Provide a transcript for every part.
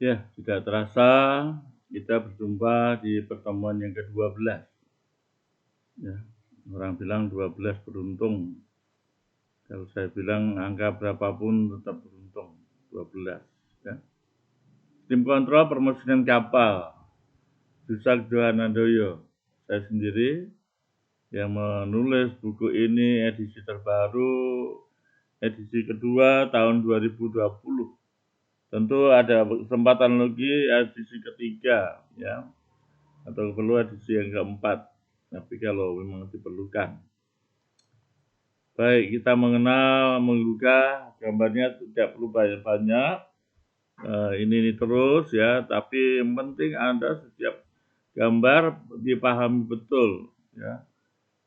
Ya, tidak terasa kita berjumpa di pertemuan yang ke-12. Ya, orang bilang 12 beruntung. Kalau saya bilang angka berapapun tetap beruntung, 12. Ya. Tim kontrol permesinan kapal, Dusak Johanandoyo. Saya sendiri yang menulis buku ini edisi terbaru, edisi kedua tahun 2020. Tentu ada kesempatan lagi edisi ketiga, ya, atau perlu edisi yang keempat, tapi kalau memang diperlukan. Baik, kita mengenal, menggugah, gambarnya tidak perlu banyak-banyak, ini terus ya, tapi yang penting Anda setiap gambar dipahami betul, ya.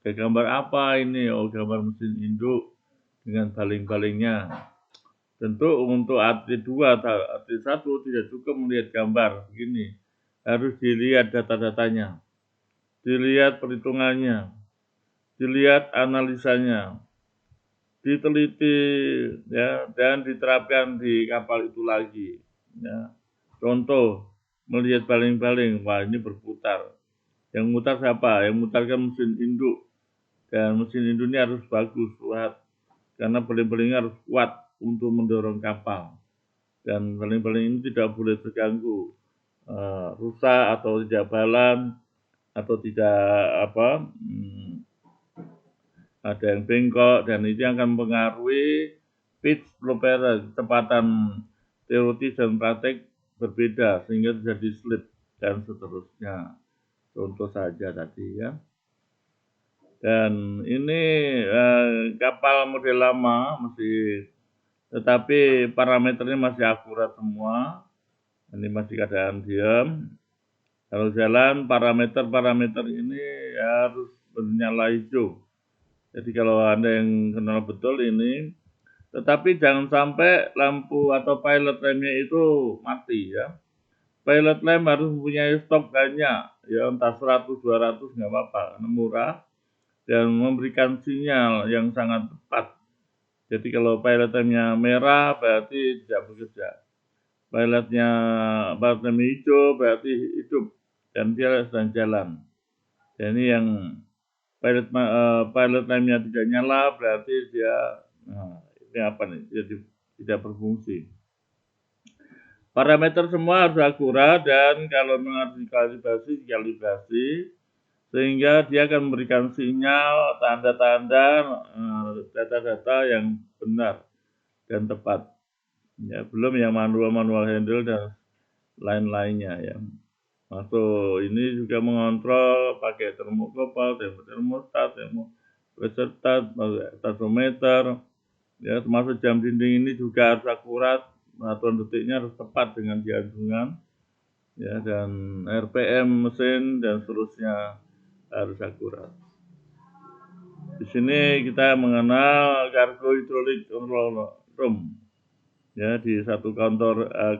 Gambar apa ini? Oh, gambar mesin induk dengan baling-balingnya. Tentu untuk atlet 2 atau atlet 1 tidak cukup melihat gambar begini. Harus dilihat data-datanya, dilihat perhitungannya, dilihat analisanya, diteliti ya, dan diterapkan di kapal itu lagi. Ya. Contoh, melihat baling-baling, wah ini berputar. Yang mutar siapa? Yang mutarkan mesin induk. Dan mesin induk ini harus bagus, kuat. Karena baling-balingnya harus kuat untuk mendorong kapal. Dan baling-baling ini tidak boleh terganggu, rusak atau tidak balan atau tidak ada yang bengkok, dan itu akan mempengaruhi pitch propeller, kecepatan teoritis dan praktek berbeda sehingga terjadi slip dan seterusnya. Contoh saja tadi ya. Dan ini kapal model lama masih, tetapi parameternya masih akurat semua. Ini masih keadaan diam. Kalau jalan parameter-parameter ini harus bernyala hijau. Jadi kalau Anda yang kenal betul ini, tetapi jangan sampai lampu atau pilot lampnya itu mati ya. Pilot lamp harus mempunyai stok banyak, ya entah 100, 200 nggak apa-apa, karena murah dan memberikan sinyal yang sangat tepat. Jadi kalau pilot lampnya merah berarti tidak bekerja. Pilotnya hijau berarti hidup dan dia sedang jalan. Dan ini yang pilot lampnya tidak nyala berarti dia, ini apa nih, dia tidak berfungsi. Parameter semua harus akurat dan kalau harus dikalibrasi sehingga dia akan memberikan sinyal, tanda-tanda, data-data yang benar dan tepat. Ya, belum yang manual handle dan lain-lainnya ya. Masuk ini juga mengontrol pakai termokopal, termostat, termostatat, taksometer, ya termasuk jam dinding ini juga harus akurat, aturan detiknya harus tepat dengan dianjungan, ya, dan RPM mesin dan seterusnya harus akurat. Di sini kita mengenal cargo hydraulic control room, ya, di satu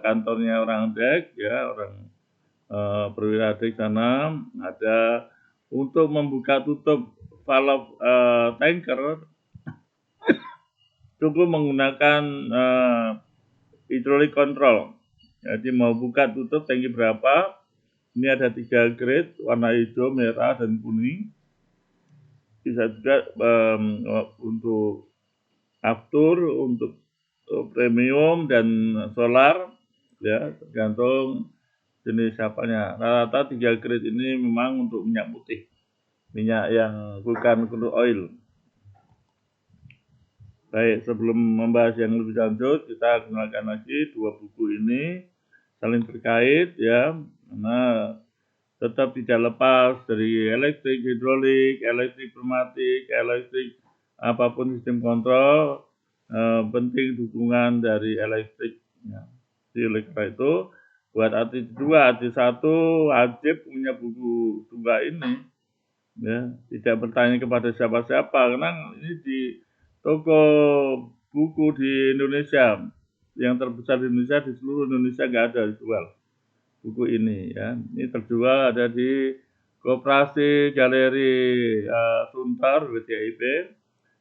kantornya orang dek, ya, orang perwira dek sana ada untuk membuka tutup valve tanker cukup menggunakan hydraulic control. Jadi mau buka tutup tangki berapa? Ini ada 3 grade, warna hijau, merah, dan kuning. Bisa juga untuk aftur, untuk premium dan solar, ya tergantung jenis apanya. Rata-rata 3 grade ini memang untuk minyak putih, minyak yang bukan crude oil. Baik, sebelum membahas yang lebih lanjut, kita kenalkan lagi dua buku ini saling terkait ya, karena tetap tidak lepas dari elektrik, hidrolik, elektrik pneumatik, elektrik apapun sistem kontrol, penting dukungan dari elektrik. Ya. Jadi oleh karena itu, buat atlet 2, atlet 1 wajib punya buku 2 ini. Ya, tidak bertanya kepada siapa-siapa, karena ini di toko buku di Indonesia yang terbesar di Indonesia, di seluruh Indonesia nggak ada dijual buku ini ya. Ini terjual ada di Koperasi Galeri Suntar WTIP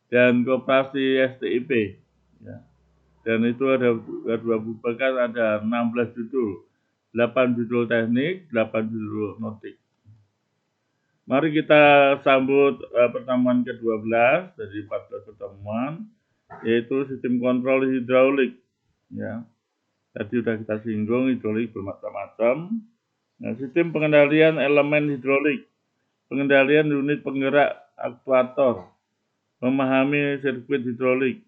dan Koperasi STIP ya. Dan itu ada 2 buku, bahkan ada 16 judul 8 judul teknik, 8 judul notik. Mari kita sambut pertemuan ke-12 dari 14 pertemuan, yaitu sistem kontrol hidraulik. Ya, tadi sudah kita singgung hidrolik bermacam-macam. Nah, sistem pengendalian elemen hidrolik, pengendalian unit penggerak aktuator, memahami sirkuit hidrolik,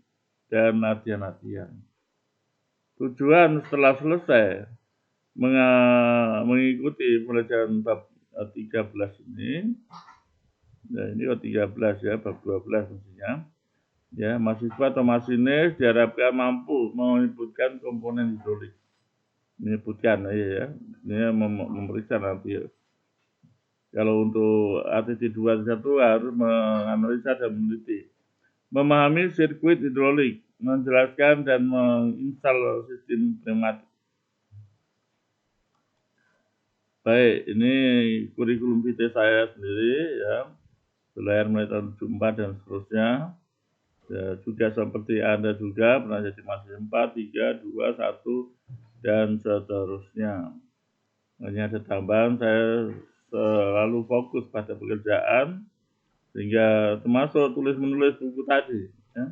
dan latihan-latihan. Tujuan setelah selesai mengikuti pelajaran bab 13 ini, nah ini 13 ya, bab 12 mestinya. Ya, mahasiswa atau masinis diharapkan mampu menyebutkan komponen hidrolik. Menyebutkan ya, ini memeriksa nanti ya. Kalau untuk ATC 21 harus menganalisa dan meneliti. Memahami sirkuit hidrolik, menjelaskan dan menginstal sistem pneumatik. Baik, ini kurikulum vitae saya sendiri ya, belajar mulai tahun 74 dan seterusnya. Ya, juga seperti Anda juga pernah jadi mahasiswa 4, 3, 2, 1 dan seterusnya. Hanya ada tambahan, saya selalu fokus pada pekerjaan sehingga termasuk tulis-menulis buku tadi. Ya.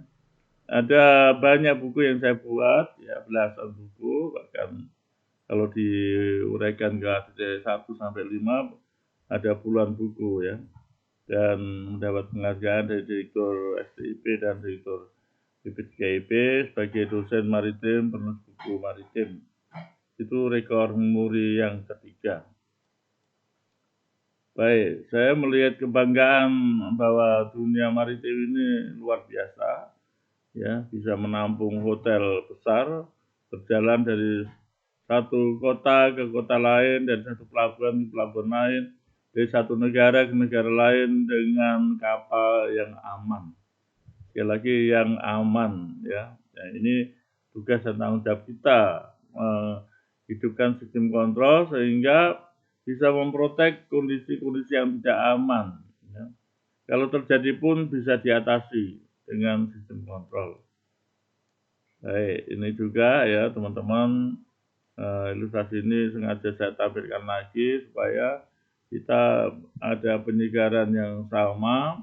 Ada banyak buku yang saya buat, ya belasan buku, bahkan kalau diuraikan ke ATC 1 sampai 5 ada puluhan buku ya, dan mendapat penghargaan dari Direktur STIP dan Direktur BPKIP sebagai dosen maritim penulis buku maritim. Itu rekor muri yang ketiga. Baik, saya melihat kebanggaan bahwa dunia maritim ini luar biasa, ya bisa menampung hotel besar, berjalan dari satu kota ke kota lain, dari satu pelabuhan ke pelabuhan lain, dari satu negara ke negara lain dengan kapal yang aman. Sekali lagi yang aman ya. Nah, ini tugas dan tanggung jawab kita menghidupkan sistem kontrol sehingga bisa memprotek kondisi-kondisi yang tidak aman. Ya. Kalau terjadi pun bisa diatasi dengan sistem kontrol. Baik, ini juga ya teman-teman. Ilustrasi ini sengaja saya tampilkan lagi supaya kita ada penyegaran yang sama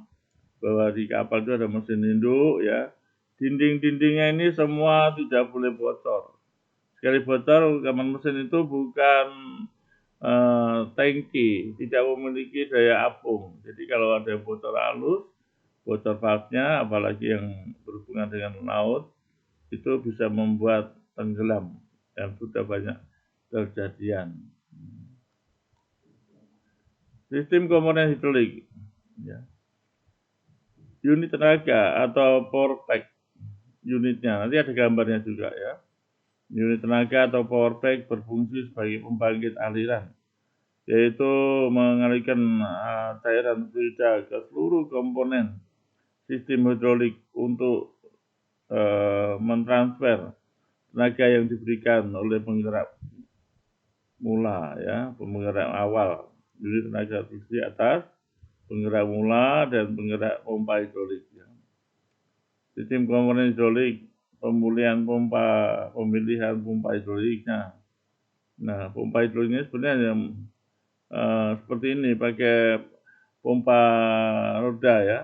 bahwa di kapal itu ada mesin induk ya. Dinding-dindingnya ini semua tidak boleh bocor. Sekali bocor, rekaman mesin itu bukan tangki, tidak memiliki daya apung. Jadi kalau ada bocor halus, bocor valve-nya, apalagi yang berhubungan dengan laut, itu bisa membuat tenggelam. Dan sudah banyak kejadian. Sistem komponen hidrolik. Ya. Unit tenaga atau power pack unitnya. Nanti ada gambarnya juga ya. Unit tenaga atau power pack berfungsi sebagai pembangkit aliran, yaitu mengalirkan cairan fluida ke seluruh komponen sistem hidrolik untuk mentransfer tenaga yang diberikan oleh penggerak mula ya, penggerak awal. Jadi tenaga friksi atas, penggerak mula dan penggerak pompa hidrolik. Ya. Sistem komponen hidrolik, pemilihan pompa hidroliknya. Nah, pompa hidroliknya sebenarnya seperti ini, pakai pompa roda ya.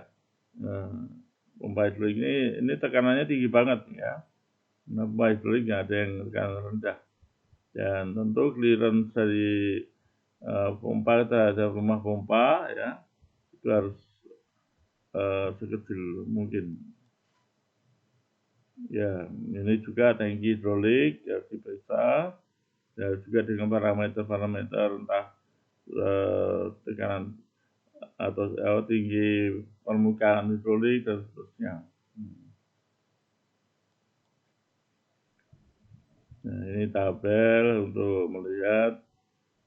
Nah, pompa hidrolik ini tekanannya tinggi banget ya. Nah, pompa hidrolik nggak ada yang tekanan rendah. Dan tentu clearance dari pompa terhadap rumah pompa ya itu harus sekecil mungkin. Ya, ini juga tangki hidrolik ya diperiksa. Ya juga dengan parameter-parameter entah tekanan atau tinggi permukaan hidrolik dan seterusnya. Nah, ini tabel untuk melihat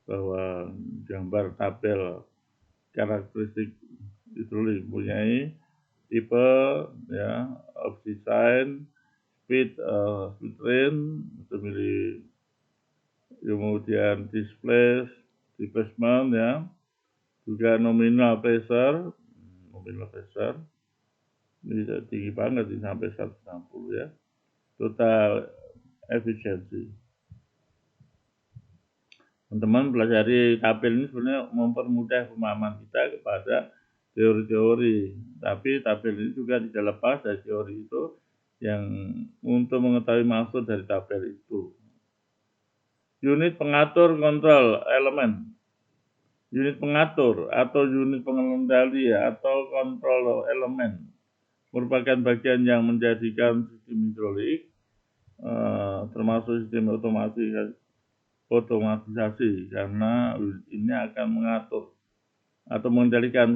bahwa gambar tabel karakteristik hidrolik mempunyai tipe ya, opsi sign, speed range, kemudian displacement ya, juga nominal pressure ini tinggi banget ini sampai 160 ya, total efisiensi. Teman-teman pelajari tabel ini sebenarnya mempermudah pemahaman kita kepada teori-teori. Tapi tabel ini juga tidak lepas dari teori itu yang untuk mengetahui maksud dari tabel itu. Unit pengatur kontrol elemen. Unit pengatur atau unit pengendali atau kontrol elemen merupakan bagian yang menjadikan sistem hidrolik termasuk sistem otomatisasi karena ini akan mengatur atau mengendalikan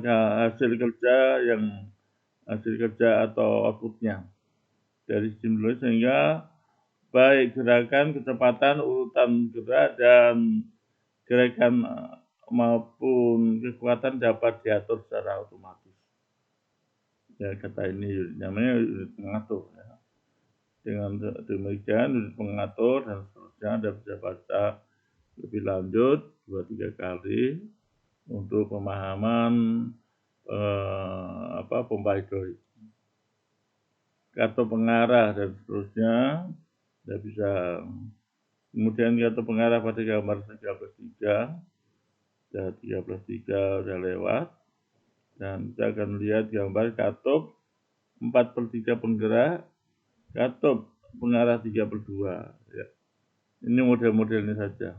hasil kerja atau outputnya dari sistem hidrolik sehingga baik gerakan, kecepatan, urutan gerak dan gerakan maupun kekuatan dapat diatur secara otomatis. Ya, kata ini namanya unit pengatur. Ya. Dengan demikian unit pengatur dan seterusnya Anda bisa baca lebih lanjut 2-3 kali untuk pemahaman pompa hidrolik. Kartu pengarah dan seterusnya Anda bisa. Kemudian kartu pengarah pada gambar 13.3 dan 13.3 sudah lewat dan kita akan melihat gambar katup 4/3 penggerak, katup pengarah 3/2 ya. Ini model-modelnya saja.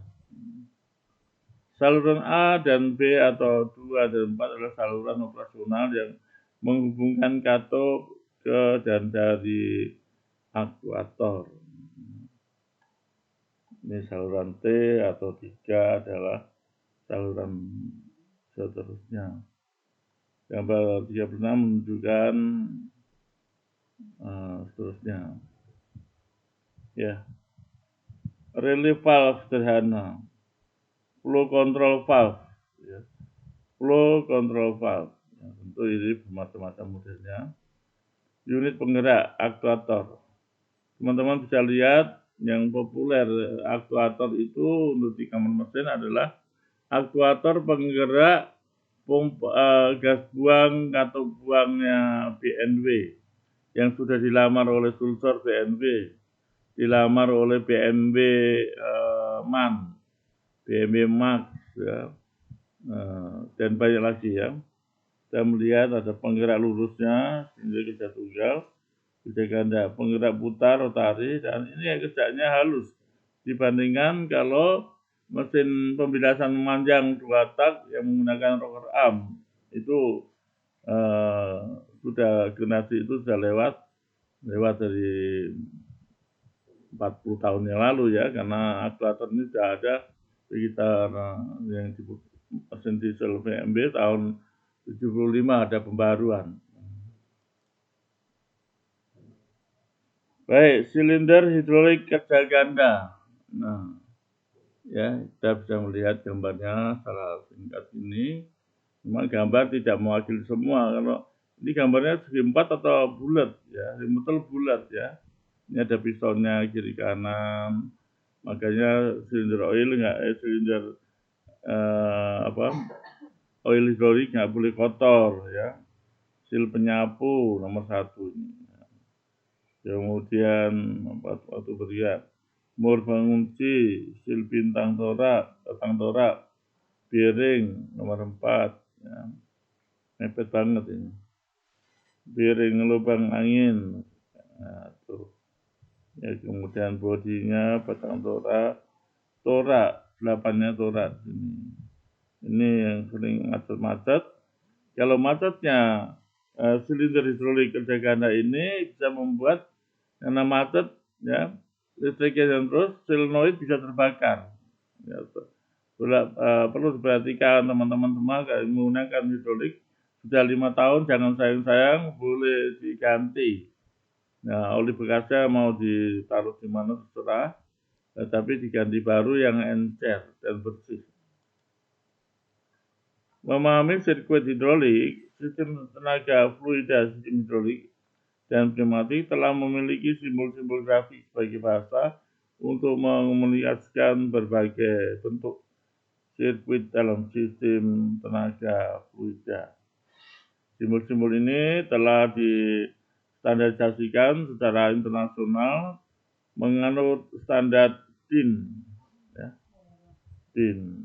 Saluran A dan B atau 2 dan 4 adalah saluran operasional yang menghubungkan katup ke dan dari aktuator. Ini saluran T atau 3 adalah saluran seterusnya. Gambar 36 menunjukkan seterusnya. Ya. Relay valve sederhana. Flow control valve. Ya. Flow control valve. Ya, tentu ini bermacam-macam modelnya. Unit penggerak aktuator. Teman-teman bisa lihat yang populer aktuator itu untuk di kamar mesin adalah aktuator penggerak pompa gas buang atau buangnya BNW yang sudah dilamar oleh Sulsor BNW, dilamar oleh BMW MAN, BMW Max, ya, dan banyak lagi ya. Kita melihat ada penggerak lurusnya, sehingga kerja tunggal, kerja ganda, penggerak putar, rotari, dan ini yang kerjanya halus dibandingkan kalau mesin pembilasan memanjang 2 tak yang menggunakan rocker arm itu sudah generasi itu sudah lewat dari 40 tahun yang lalu ya, karena aktuator ini sudah ada sekitar yang disebut mesin diesel BMW tahun 75 ada pembaruan. Baik, silinder hidrolik kerja ganda. Nah, ya kita bisa melihat gambarnya secara singkat ini. Cuma gambar tidak mewakili semua. Kalau ini gambarnya segi 4 atau bulat ya, betul bulat ya. Ini ada pistonnya kiri kanan. Makanya silinder oil silinder oil hidrolik nggak boleh kotor ya. Sil penyapu nomor 1 ini. Kemudian waktu beriak, mur pengunci, sil bintang torak, batang torak, bearing nomor 4 ya. Mepet banget ini. Bearing lubang angin. Nah, tuh. Ya, kemudian bodinya batang torak, 8-nya torak sini. Ini yang sering macet-macet. Kalau macetnya silinder hidrolik kerja ganda ini bisa membuat karena macet ya listriknya dan terus solenoid bisa terbakar. Ya, perlu diperhatikan teman-teman semua kalau menggunakan hidrolik sudah 5 tahun jangan sayang-sayang boleh diganti. Nah, oli bekasnya mau ditaruh di mana terserah, tapi diganti baru yang encer dan bersih. Memahami sirkuit hidrolik, sistem tenaga fluida sistem hidrolik dan pneumatik telah memiliki simbol-simbol grafik sebagai bahasa untuk mengomunikasikan berbagai bentuk sirkuit dalam sistem tenaga fluida. Simbol-simbol ini telah distandarisasikan secara internasional menganut standar DIN. Ya. DIN.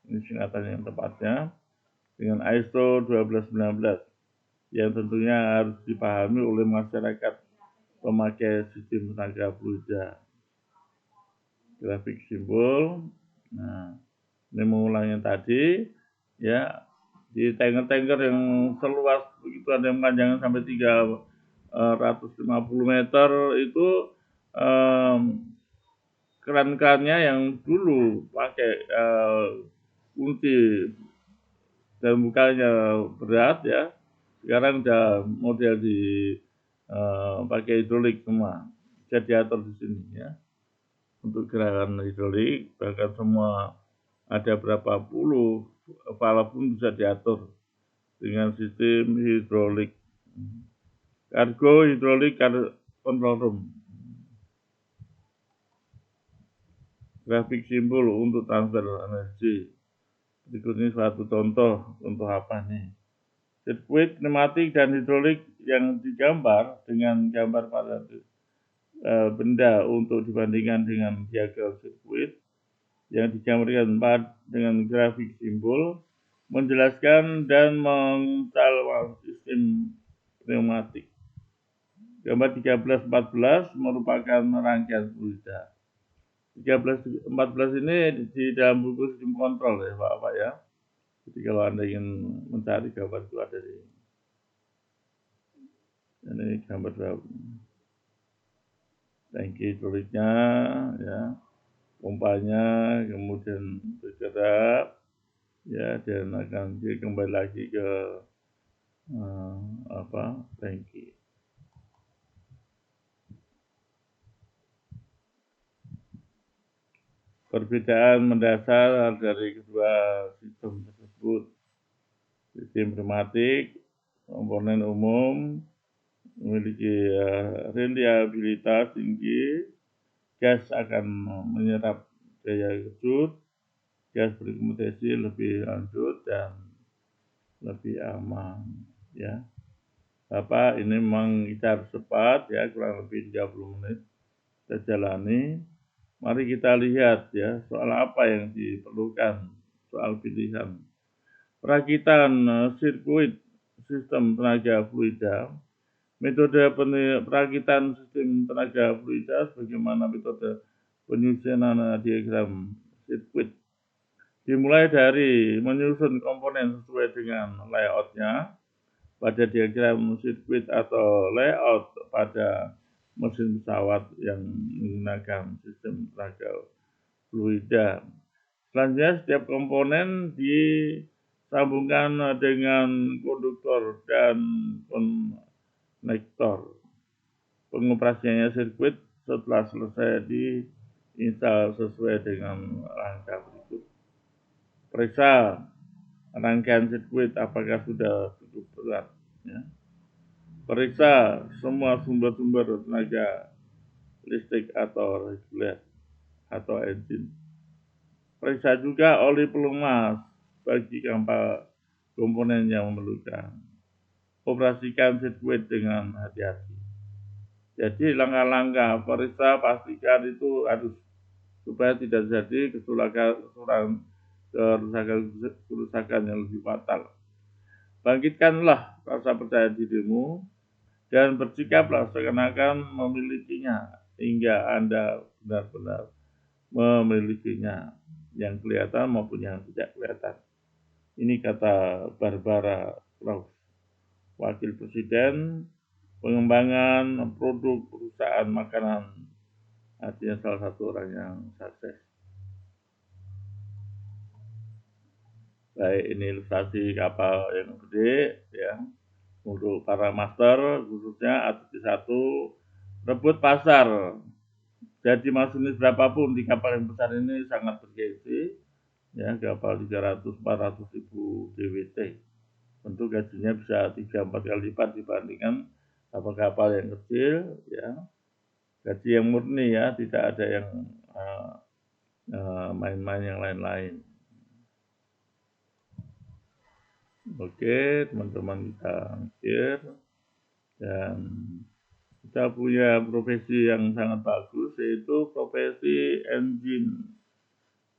Ini singkatan yang tepatnya dengan ISO 1219 yang tentunya harus dipahami oleh masyarakat pemakai sistem tenaga fluida. Grafik simbol. Nah, ini mengulang yang tadi, ya, di tanker-tanker yang seluas begitu, ada yang panjangnya sampai 350 meter itu keran-kerannya yang dulu pakai kunci dan bukanya berat, ya, sekarang udah model di pakai hidrolik semua, bisa diatur di sini, ya. Untuk gerakan hidrolik, bahkan semua ada berapa puluh valve pun bisa diatur dengan sistem hidrolik. Cargo hidrolik control room. Grafik simbol untuk transfer energi. Berikut ini suatu contoh apa nih? Sirkuit pneumatik dan hidrolik yang digambar dengan gambar pada benda untuk dibandingkan dengan diagram sirkuit yang digambarkan dengan grafik simbol menjelaskan dan mengenal sistem pneumatik. Gambar 1314 merupakan rangkaian fluida. 1314 ini di dalam buku sistem kontrol, ya Pak ya. Jadi kalau Anda ingin mencari gambar itu ada di ini gambar tangki hidroliknya, ya, pompanya, kemudian bergerak, ya, dan akan kembali lagi ke tangki. Perbedaan mendasar dari kedua sistem tersebut. Sistem pneumatik, komponen umum, memiliki reliabilitas tinggi, gas akan menyerap daya kejut, gas berkompresi lebih lanjut dan lebih aman, ya. Bapak, ini memang kita harus cepat, ya, kurang lebih 30 menit kita jalani. Mari kita lihat, ya, soal apa yang diperlukan, soal pilihan. Perakitan sirkuit sistem tenaga fluida. Metode perakitan sistem tenaga fluida sebagaimana metode penyusunan diagram sirkuit. Dimulai dari menyusun komponen sesuai dengan layoutnya pada diagram sirkuit atau layout pada mesin pesawat yang menggunakan sistem tenaga fluida. Selanjutnya setiap komponen disambungkan dengan konduktor dan konektor. Pengoperasiannya sirkuit setelah selesai diinstal sesuai dengan langkah berikut. Periksa rangkaian sirkuit apakah sudah cukup berat, ya. Periksa semua sumber-sumber tenaga listrik atau reguler atau engine. Periksa juga oli pelumas bagi komponen yang memerlukan. Operasikan sirkuit dengan hati-hati. Jadi langkah-langkah periksa, pastikan itu harus supaya tidak jadi kerusakan yang lebih fatal. Bangkitkanlah rasa percaya dirimu dan bersikaplah seakan-akan memilikinya hingga Anda benar-benar memilikinya, yang kelihatan maupun yang tidak kelihatan. Ini kata Barbara Krauss, Wakil Presiden Pengembangan Produk Perusahaan Makanan, artinya salah satu orang yang sukses. Baik, ini ilustrasi kapal yang gede, ya, untuk para master khususnya ATC1 rebut pasar. Jadi masinis berapapun di kapal yang besar ini sangat bergengsi, ya, kapal 300-400 ribu DWT. Tentu gajinya bisa 3-4 kali lipat dibandingkan kapal-kapal yang kecil, ya. Gaji yang murni, ya, tidak ada yang main-main yang lain-lain. Oke, teman-teman kita mikir, dan kita punya profesi yang sangat bagus, yaitu profesi engine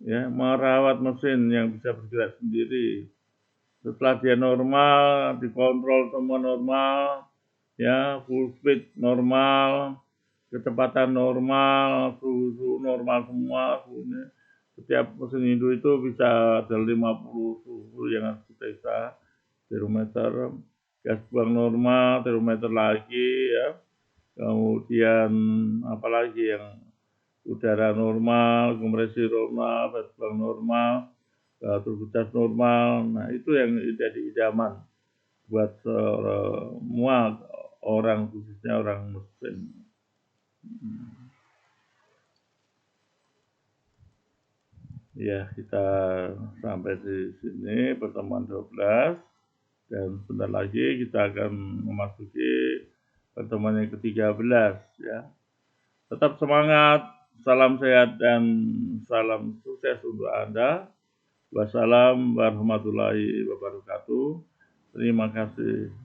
ya, merawat mesin yang bisa bergerak sendiri. Setelah dia normal, dikontrol semua normal, ya, full speed normal, kecepatan normal, suhu normal semua, suhunya. Setiap mesin Hindu itu bisa ada 50 suhu yang harus diperiksa, termometer, gas buang normal, termometer lagi, ya. Kemudian apalagi yang udara normal, kompresi normal, gas buang normal, turbinitas normal. Nah, itu yang jadi idaman buat semua orang, khususnya orang Muslim. Ya, kita sampai di sini pertemuan 12 dan sebentar lagi kita akan memasuki pertemuan yang ke-13 ya. Tetap semangat, salam sehat dan salam sukses untuk Anda. Wassalamu warahmatullahi wabarakatuh. Terima kasih.